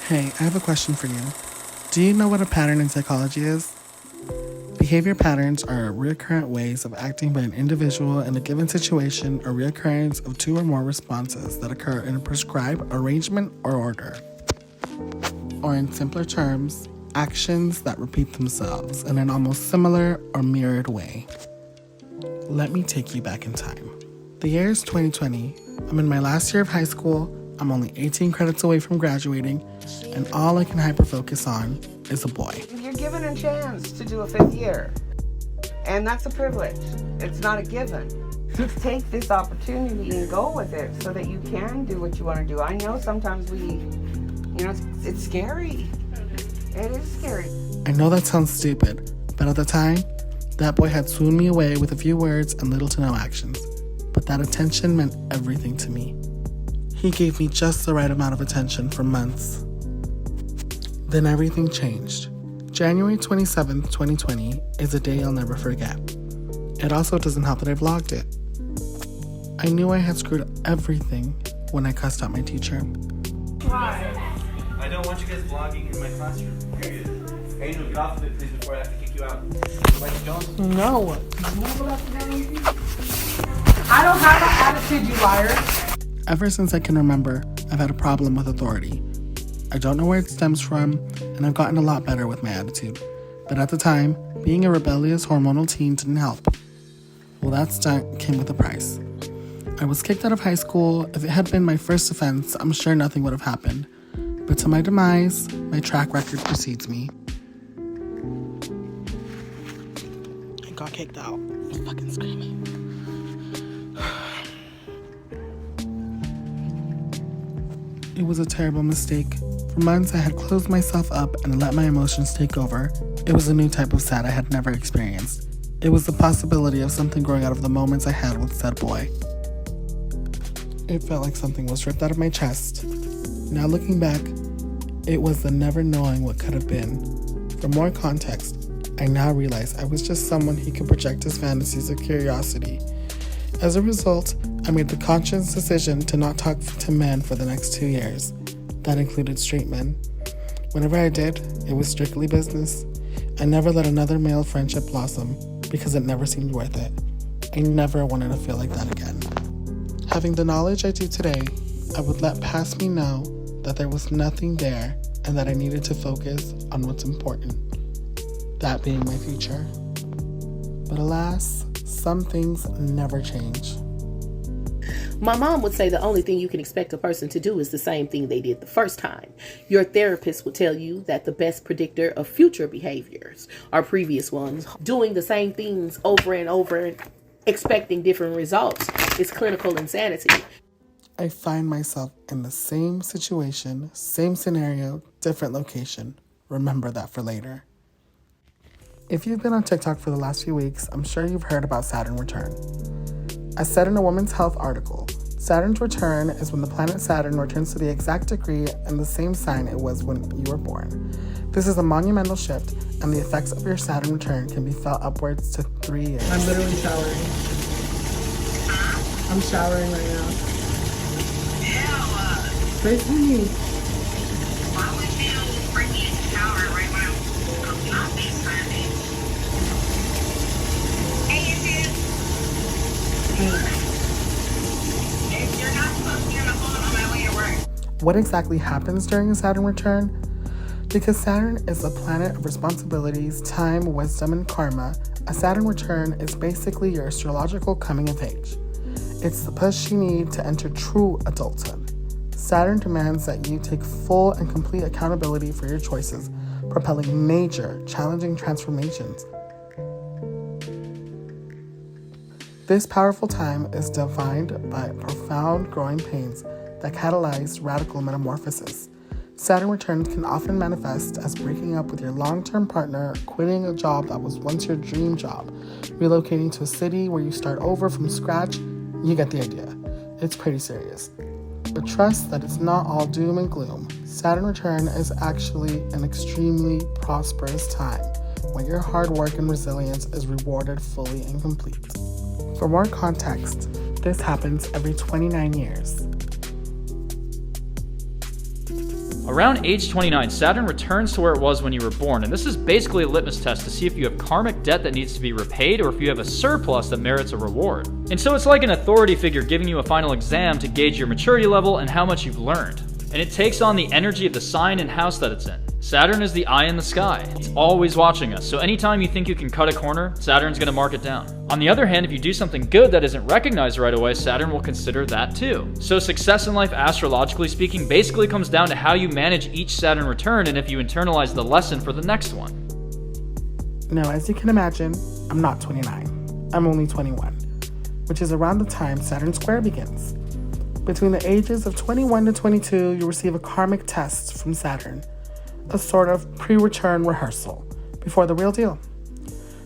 Hey, I have a question for you. Do you know what a pattern in psychology is? Behavior patterns are recurrent ways of acting by an individual in a given situation or reoccurrence of two or more responses that occur in a prescribed arrangement or order. Or in simpler terms, actions that repeat themselves in an almost similar or mirrored way. Let me take you back in time. The year is 2020. I'm in my last year of high school. I'm only 18 credits away from graduating, and all I can hyper-focus on is a boy. You're given a chance to do a 5th year, and that's a privilege. It's not a given. Just take this opportunity and go with it so that you can do what you want to do. I know sometimes it's scary. It is scary. I know that sounds stupid, but at the time, that boy had swooned me away with a few words and little to no actions. But that attention meant everything to me. He gave me just the right amount of attention for months. Then everything changed. January 27th, 2020 is a day I'll never forget. It also doesn't help that I vlogged it. I knew I had screwed up everything when I cussed out my teacher. Hi. I don't want you guys vlogging in my classroom, period. Angel, get off of it, please, before I have to kick you out. Like, don't. No. I don't have an attitude, you liar. Ever since I can remember, I've had a problem with authority. I don't know where it stems from, and I've gotten a lot better with my attitude. But at the time, being a rebellious hormonal teen didn't help. Well, that stunt came with a price. I was kicked out of high school. If it had been my first offense, I'm sure nothing would have happened. But to my demise, my track record precedes me. I got kicked out. I'm fucking screaming. It was a terrible mistake. For months, I had closed myself up and let my emotions take over. It was a new type of sad I had never experienced. It was the possibility of something growing out of the moments I had with said boy. It felt like something was ripped out of my chest. Now looking back, it was the never knowing what could have been. For more context, I now realize I was just someone he could project his fantasies of curiosity. As a result, I made the conscious decision to not talk to men for the next 2 years. That included straight men. Whenever I did, it was strictly business. I never let another male friendship blossom because it never seemed worth it. I never wanted to feel like that again. Having the knowledge I do today, I would let past me know that there was nothing there and that I needed to focus on what's important, that being my future. But alas, some things never change. My mom would say the only thing you can expect a person to do is the same thing they did the first time. Your therapist would tell you that the best predictor of future behaviors are previous ones. Doing the same things over and over and expecting different results is clinical insanity. I find myself in the same situation, same scenario, different location. Remember that for later. If you've been on TikTok for the last few weeks, I'm sure you've heard about Saturn return. As said in a Women's Health article, Saturn's return is when the planet Saturn returns to the exact degree and the same sign it was when you were born. This is a monumental shift, and the effects of your Saturn return can be felt upwards to 3 years. I'm literally showering. I'm showering right now. Straight to me. Why would you bring me in the shower right when I'm not FaceTiming? Hey, you're not supposed to be on the phone on my way to work. What exactly happens during a Saturn return? Because Saturn is the planet of responsibilities, time, wisdom, and karma, a Saturn return is basically your astrological coming of age. It's the push you need to enter true adulthood. Saturn demands that you take full and complete accountability for your choices, propelling major, challenging transformations. This powerful time is defined by profound growing pains that catalyze radical metamorphosis. Saturn returns can often manifest as breaking up with your long-term partner, quitting a job that was once your dream job, relocating to a city where you start over from scratch. You get the idea. It's pretty serious. But trust that it's not all doom and gloom. Saturn return is actually an extremely prosperous time when your hard work and resilience is rewarded fully and complete. For more context, this happens every 29 years. Around age 29, Saturn returns to where it was when you were born, and this is basically a litmus test to see if you have karmic debt that needs to be repaid or if you have a surplus that merits a reward. And so it's like an authority figure giving you a final exam to gauge your maturity level and how much you've learned. And it takes on the energy of the sign and house that it's in. Saturn is the eye in the sky. It's always watching us, so anytime you think you can cut a corner, Saturn's gonna mark it down. On the other hand, if you do something good that isn't recognized right away, Saturn will consider that too. So success in life, astrologically speaking, basically comes down to how you manage each Saturn return and if you internalize the lesson for the next one. Now, as you can imagine, I'm not 29. I'm only 21, which is around the time Saturn square begins. Between the ages of 21 to 22, you receive a karmic test from Saturn, a sort of pre-return rehearsal before the real deal.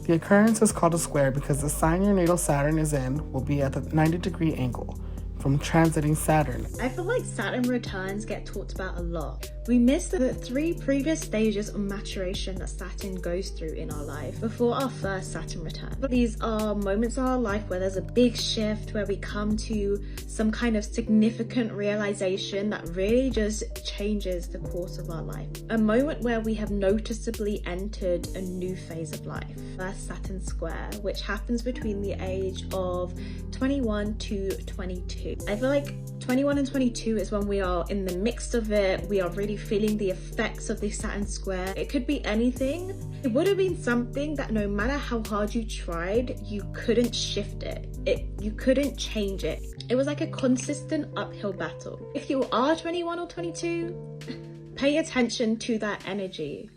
The occurrence is called a square because the sign your natal Saturn is in will be at the 90-degree angle from transiting Saturn. I feel like Saturn returns get talked about a lot. We miss the 3 previous stages of maturation that Saturn goes through in our life before our first Saturn return. These are moments in our life where there's a big shift, where we come to some kind of significant realization that really just changes the course of our life. A moment where we have noticeably entered a new phase of life. First Saturn square, which happens between the age of 21 to 22. I feel like 21 and 22 is when we are in the midst of it. We are really feeling the effects of this Saturn square. It could be anything. It would have been something that no matter how hard you tried, you couldn't shift it. You couldn't change it. It was like a consistent uphill battle. If you are 21 or 22, pay attention to that energy.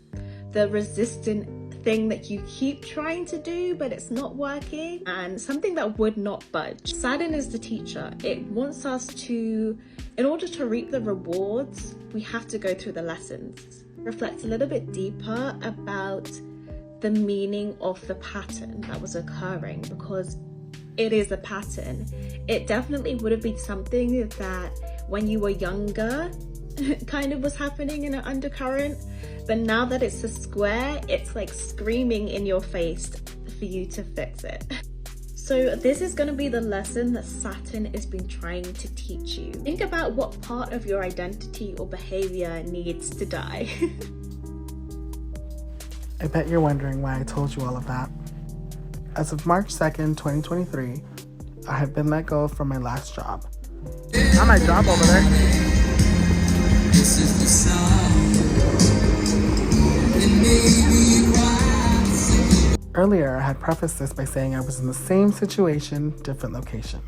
The resistant thing that you keep trying to do but it's not working, and something that would not budge. Saturn is the teacher. It wants us to, in order to reap the rewards, we have to go through the lessons. Reflect a little bit deeper about the meaning of the pattern that was occurring, because it is a pattern. It definitely would have been something that when you were younger kind of was happening in an undercurrent, but now that it's a square, it's like screaming in your face for you to fix it. So this is going to be the lesson that Saturn has been trying to teach you. Think about what part of your identity or behavior needs to die. I bet you're wondering why I told you all of that. As of March 2nd, 2023, I have been let go from my last job. Not my job over there. This is the sound. It made me cry. Earlier, I had prefaced this by saying I was in the same situation, different location.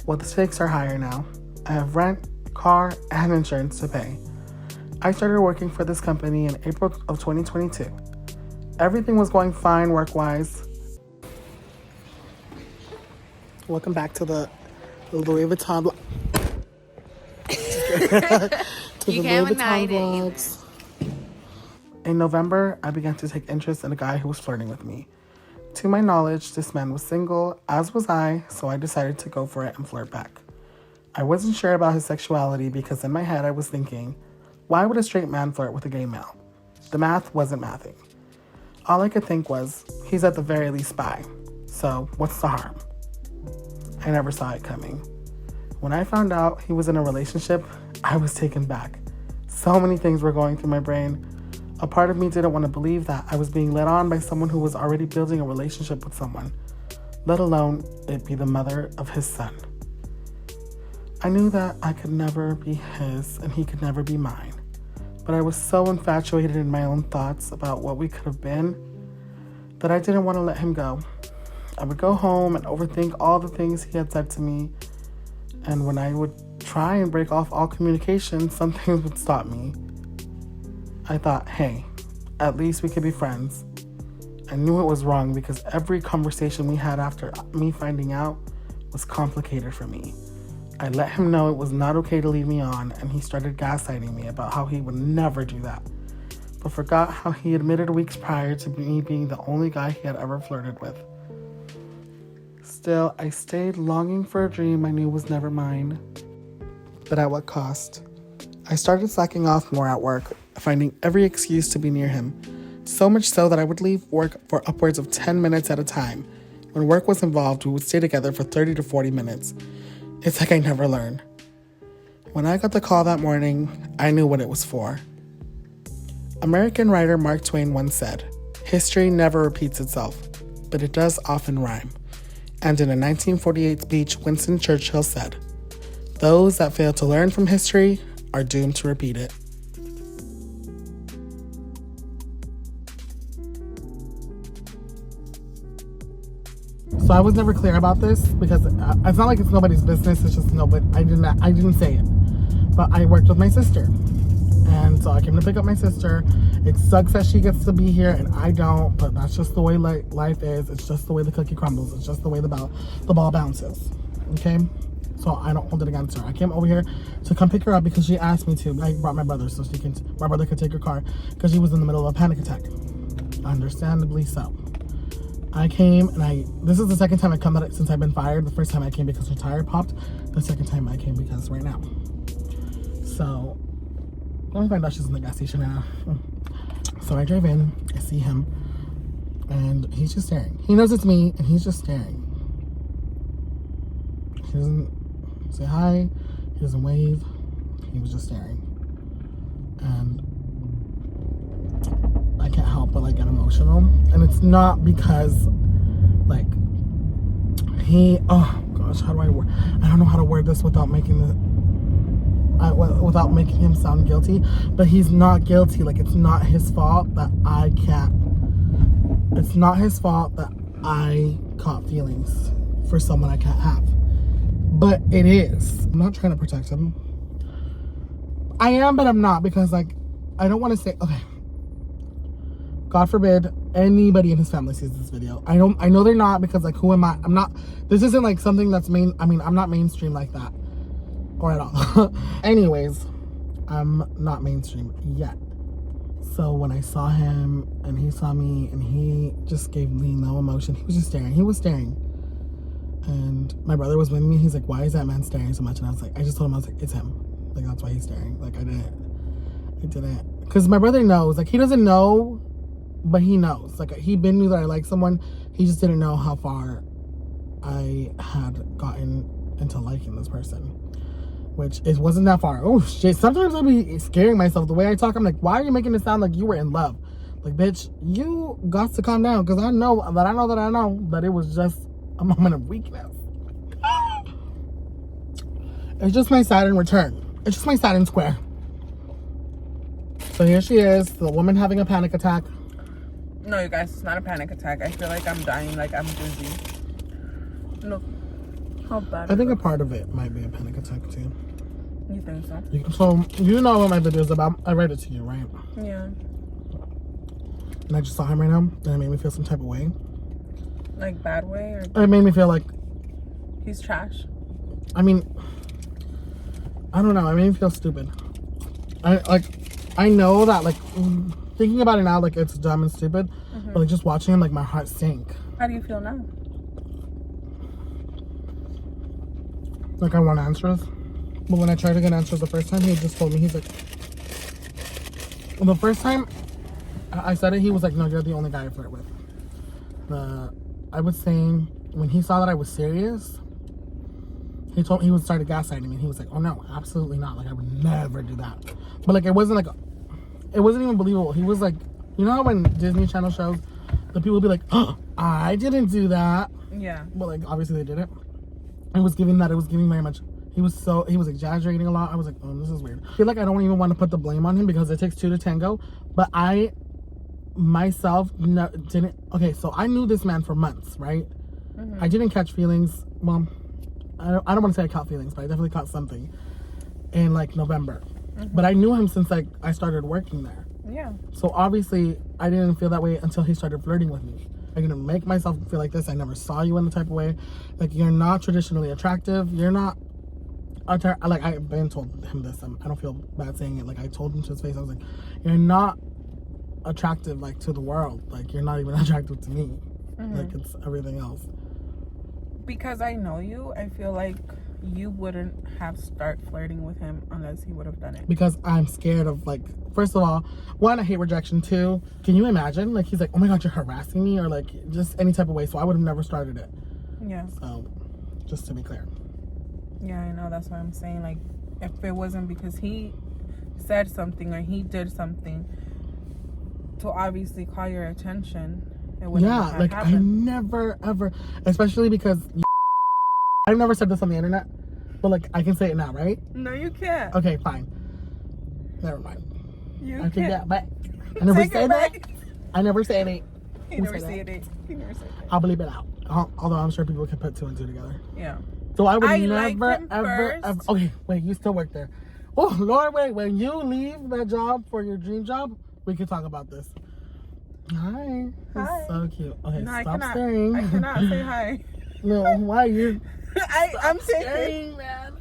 Well, the stakes are higher now. I have rent, car, and insurance to pay. I started working for this company in April of 2022. Everything was going fine work-wise. Welcome back to the Louis Vuitton to the Louis Vuitton vlogs. In November, I began to take interest in a guy who was flirting with me. To my knowledge, this man was single, as was I, so I decided to go for it and flirt back. I wasn't sure about his sexuality because in my head I was thinking, why would a straight man flirt with a gay male? The math wasn't mathing. All I could think was, he's at the very least bi, so what's the harm? I never saw it coming. When I found out he was in a relationship, I was taken back. So many things were going through my brain. A part of me didn't want to believe that I was being led on by someone who was already building a relationship with someone, let alone it be the mother of his son. I knew that I could never be his and he could never be mine, but I was so infatuated in my own thoughts about what we could have been that I didn't want to let him go. I would go home and overthink all the things he had said to me, and when I would try and break off all communication, some things would stop me. I thought, hey, at least we could be friends. I knew it was wrong because every conversation we had after me finding out was complicated for me. I let him know it was not okay to lead me on, and he started gaslighting me about how he would never do that, but forgot how he admitted weeks prior to me being the only guy he had ever flirted with. Still, I stayed longing for a dream I knew was never mine. But at what cost? I started slacking off more at work, finding every excuse to be near him, so much so that I would leave work for upwards of 10 minutes at a time. When work was involved, we would stay together for 30 to 40 minutes. It's like I never learned. When I got the call that morning, I knew what it was for. American writer Mark Twain once said, "History never repeats itself, but it does often rhyme." And in a 1948 speech, Winston Churchill said, "Those that fail to learn from history are doomed to repeat it." So I was never clear about this because it's not like it's nobody's business. It's just nobody. I didn't say it, but I worked with my sister, and so I came to pick up my sister. It sucks that she gets to be here and I don't, but that's just the way life is. It's just the way the cookie crumbles. It's just the way the ball bounces. Okay, so I don't hold it against her. I came over here to come pick her up because she asked me to. I brought my brother so my brother could take her car because she was in the middle of a panic attack. Understandably so. I came and this is the second time I come since I've been fired. The first time I came because her tire popped. The second time I came because right now. So, let me find out she's in the gas station right now. So I drive in, I see him, and he's just staring. He knows it's me, and he's just staring. He doesn't say hi, he doesn't wave, he was just staring. And I can't help but like get emotional. And it's not because like oh gosh, how do I don't know how to word this without making him sound guilty, but he's not guilty. Like, it's not his fault that it's not his fault that I caught feelings for someone I can't have, but it is. I'm not trying to protect him. I am, but I'm not, because like I don't want to say, okay, God forbid anybody in his family sees this video. I know they're not, because like, who am I? I'm not, this isn't like something that's I'm not mainstream like that, or at all. Anyways, I'm not mainstream yet. So when I saw him and he saw me and he just gave me no emotion, he was just staring. He was staring. And my brother was with me. He's like, "Why is that man staring so much?" And I was like, I just told him, I was like, "It's him. Like, that's why he's staring." Like, I didn't. Because my brother knows. Like, he doesn't know, but he knows. Like, he knew that I like someone. He just didn't know how far I had gotten into liking this person, which it wasn't that far. Oh shit, sometimes I'll be scaring myself the way I talk. I'm like, why are you making it sound like you were in love? Like, bitch, you got to calm down, because I know that it was just a moment of weakness. It's just my Saturn return. It's just my Saturn square. So here she is, the woman having a panic attack. No, you guys, it's not a panic attack. I feel like I'm dying, like I'm dizzy. Look how bad. I think a part of it might be a panic attack too. You think so? So you know what my video is about. I read it to you, right? Yeah. And I just saw him right now, and it made me feel some type of way. Like, bad way? Or It made me feel like he's trash? I mean, I don't know. It made me feel stupid. I know that, like, thinking about it now, like, it's dumb and stupid. But like, just watching him, like, my heart sank. How do you feel now? Like, I want answers. But when I tried to get answers the first time, he just told me, he's like, the first time I said it, he was like, "No, you're the only guy I flirt with." I was saying, when he saw that I was serious, he started gaslighting me. He was like, "Oh no, absolutely not. Like, I would never do that." But like, it wasn't even believable. He was like, you know how when Disney Channel shows, the people be like, "Oh, I didn't do that." Yeah. But like, obviously they didn't. It was giving very much. He was exaggerating a lot. I was like, "Oh, this is weird." I feel like I don't even want to put the blame on him, because it takes two to tango. But I myself didn't. Okay, so I knew this man for months, right? I didn't catch feelings. Well, I don't want to say I caught feelings, but I definitely caught something in like November. But I knew him since like I started working there. Yeah. So obviously I didn't feel that way until he started flirting with me. I'm gonna make myself feel like this. I never saw you in the type of way. Like, you're not traditionally attractive. You're not. Like, I've been told him this. I don't feel bad saying it. Like, I told him to his face. I was like, "You're not attractive, like, to the world. Like, you're not even attractive to me. Like, it's everything else." Because I know you, I feel like you wouldn't have start flirting with him unless he would have done it. Because I'm scared of, like, first of all, one, I hate rejection. Two, can you imagine? Like, he's like, "Oh my God, you're harassing me," or like just any type of way. So I would have never started it. Yeah. So, just to be clear. Yeah, I know. That's why I'm saying, like, if it wasn't because he said something or he did something to obviously call your attention, it wouldn't have like I happened. never ever, especially because I've never said this on the internet, but like I can say it now, right? No, you can't. Okay, fine. Never mind. You I take can't. that back. I never Take it said that. back. I never said it. He Who never said said that? it. He never said it. I'll believe it out. Although I'm sure people can put two and two together. Yeah. So I would I liked never, him ever. first. Okay, wait, you still work there. Oh, Lord, wait. When you leave that job for your dream job, we can talk about this. Hi. That's Hi. so cute. Okay, No, stop staring. I cannot say hi. No, why you? I'm taken. Staring, man.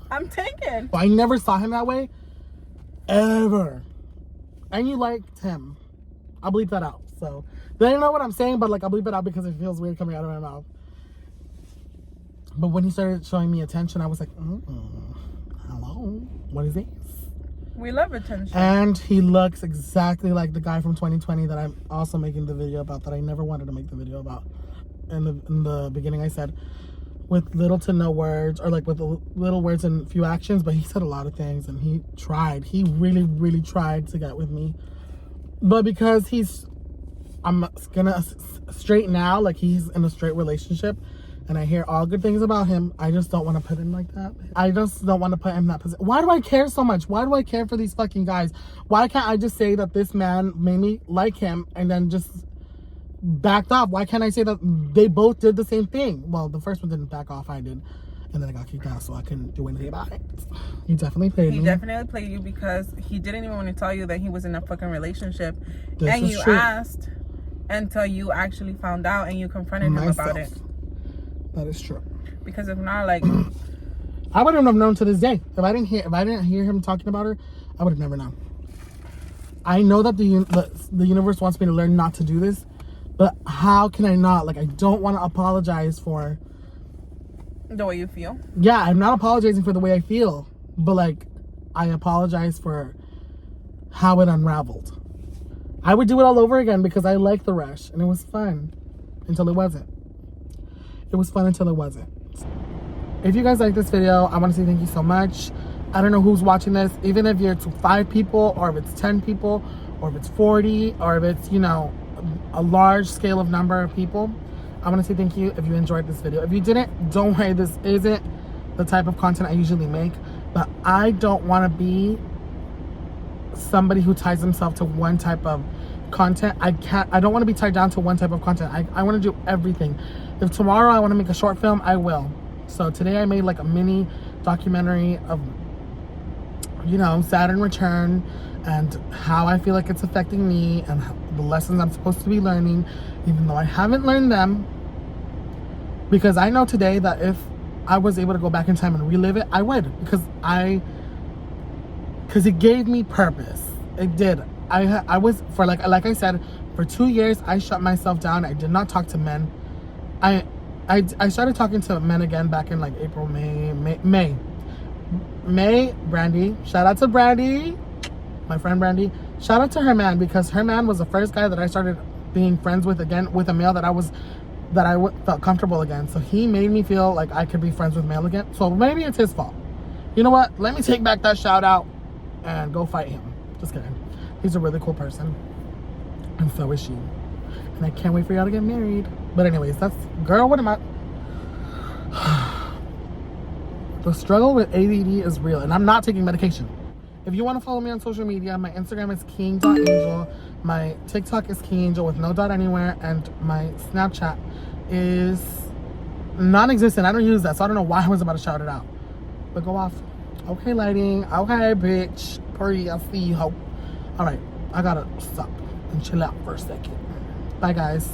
I'm taken. Well, I never saw him that way. Ever. And you liked him. I'll bleep that out. So, they don't know what I'm saying, but like I'll bleep it out because it feels weird coming out of my mouth. But when he started showing me attention, I was like, hello, what is this? We love attention. And he looks exactly like the guy from 2020 that I'm also making the video about, that I never wanted to make the video about. In the beginning, I said, with little to no words, or like with little words and few actions, but he said a lot of things, and he tried. He really, really tried to get with me. But because I'm gonna straighten out, like he's in a straight relationship, and I hear all good things about him, I just don't want to put him like that. I just don't want to put him in that position. Why do I care so much? Why do I care for these fucking guys? Why can't I just say that this man made me like him and then just backed off? Why can't I say that they both did the same thing? Well, the first one didn't back off, I did. And then I got kicked out, so I couldn't do anything about it. He definitely played me. He definitely played you because he didn't even want to tell you that he was in a fucking relationship. This and is you true. asked until you actually found out and you confronted him about it. That is true. Because if not, like I wouldn't have known to this day. If I didn't hear him talking about her, I would have never known. I know that the universe wants me to learn not to do this, but how can I not? Like, I don't want to apologize for the way you feel. Yeah, I'm not apologizing for the way I feel, but like I apologize for how it unraveled. I would do it all over again because I like the rush and it was fun until it wasn't. It was fun until it wasn't. If you guys like this video, I want to say thank you so much. I don't know who's watching this, even if you're 5 people or if it's 10 people or if it's 40 or if it's, you know, a large scale of number of people. I want to say thank you if you enjoyed this video. If you didn't, don't worry, this isn't the type of content I usually make, but I don't want to be somebody who ties himself to one type of content. I don't want to be tied down to one type of content. I want to do everything. If tomorrow I want to make a short film, I will. So today I made like a mini documentary of, you know, Saturn return and how I feel like it's affecting me and the lessons I'm supposed to be learning, even though I haven't learned them. Because I know today that if I was able to go back in time and relive it, I would. Because it gave me purpose. It did. I was, for like I said, for 2 years, I shut myself down. I did not talk to men. I started talking to men again back in like April, May. Brandy, shout out to Brandy, my friend Brandy. Shout out to her man, because her man was the first guy that I started being friends with again, with a male that I felt comfortable again. So he made me feel like I could be friends with male again. So maybe it's his fault. You know what? Let me take back that shout out and go fight him. Just kidding. He's a really cool person. And so is she. And I can't wait for y'all to get married. But anyways, that's, girl, what am I? The struggle with ADD is real, and I'm not taking medication. If you want to follow me on social media, my Instagram is king.anjel. My TikTok is kinganjell with no dot anywhere, and my Snapchat is non-existent. I don't use that, so I don't know why I was about to shout it out. But go off. Okay, lighting. Okay, bitch. Purdy, I'll see you, hope. All right, I gotta stop and chill out for a second. Bye, guys.